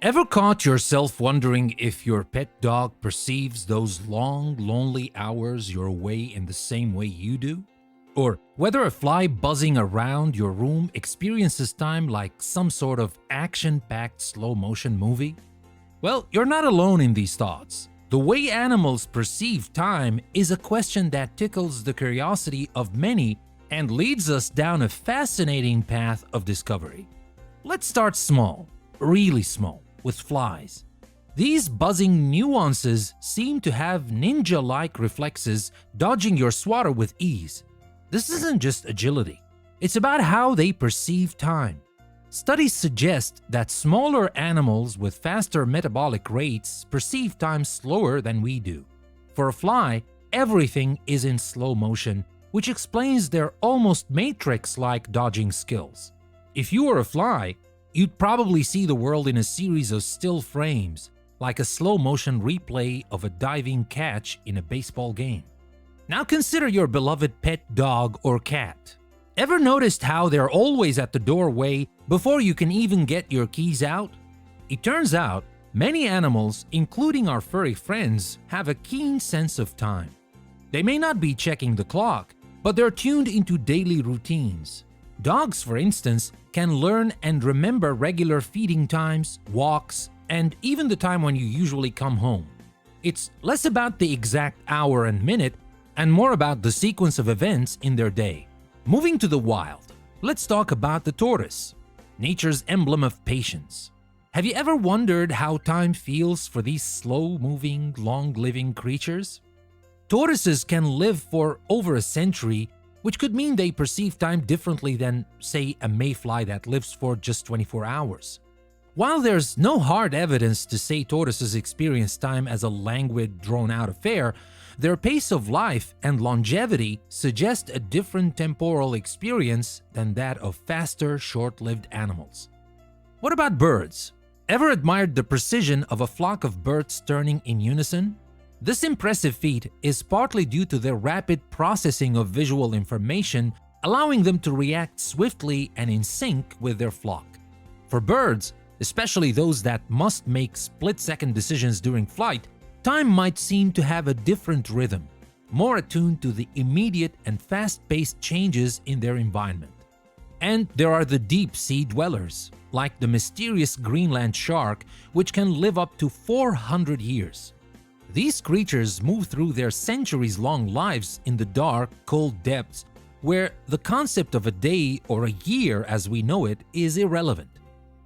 Ever caught yourself wondering if your pet dog perceives those long, lonely hours you're away in the same way you do? Or whether a fly buzzing around your room experiences time like some sort of action-packed slow-motion movie? Well, you're not alone in these thoughts. The way animals perceive time is a question that tickles the curiosity of many and leads us down a fascinating path of discovery. Let's start small, really small, with flies. These buzzing nuances seem to have ninja-like reflexes, dodging your swatter with ease. This isn't just agility. It's about how they perceive time. Studies suggest that smaller animals with faster metabolic rates perceive time slower than we do. For a fly, everything is in slow motion, which explains their almost Matrix-like dodging skills. If you were a fly, you'd probably see the world in a series of still frames, like a slow-motion replay of a diving catch in a baseball game. Now consider your beloved pet dog or cat. Ever noticed how they're always at the doorway before you can even get your keys out? It turns out, many animals, including our furry friends, have a keen sense of time. They may not be checking the clock, but they're tuned into daily routines. Dogs, for instance, can learn and remember regular feeding times, walks, and even the time when you usually come home. It's less about the exact hour and minute and more about the sequence of events in their day. Moving to the wild, let's talk about the tortoise, nature's emblem of patience. Have you ever wondered how time feels for these slow-moving, long-living creatures? Tortoises can live for over a century, which could mean they perceive time differently than, say, a mayfly that lives for just 24 hours. While there's no hard evidence to say tortoises experience time as a languid, drawn-out affair, their pace of life and longevity suggest a different temporal experience than that of faster, short-lived animals. What about birds? Ever admired the precision of a flock of birds turning in unison? This impressive feat is partly due to their rapid processing of visual information, allowing them to react swiftly and in sync with their flock. For birds, especially those that must make split-second decisions during flight, time might seem to have a different rhythm, more attuned to the immediate and fast-paced changes in their environment. And there are the deep-sea dwellers, like the mysterious Greenland shark, which can live up to 400 years. These creatures move through their centuries-long lives in the dark, cold depths where the concept of a day or a year as we know it is irrelevant.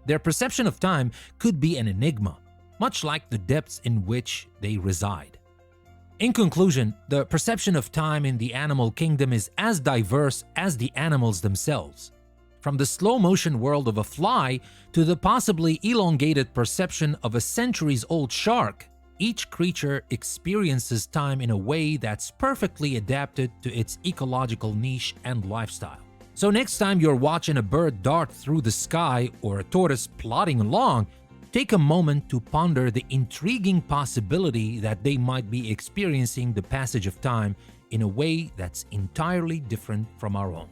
Their perception of time could be an enigma, much like the depths in which they reside. In conclusion, the perception of time in the animal kingdom is as diverse as the animals themselves. From the slow-motion world of a fly to the possibly elongated perception of a centuries-old shark, each creature experiences time in a way that's perfectly adapted to its ecological niche and lifestyle. So next time you're watching a bird dart through the sky or a tortoise plodding along, take a moment to ponder the intriguing possibility that they might be experiencing the passage of time in a way that's entirely different from our own.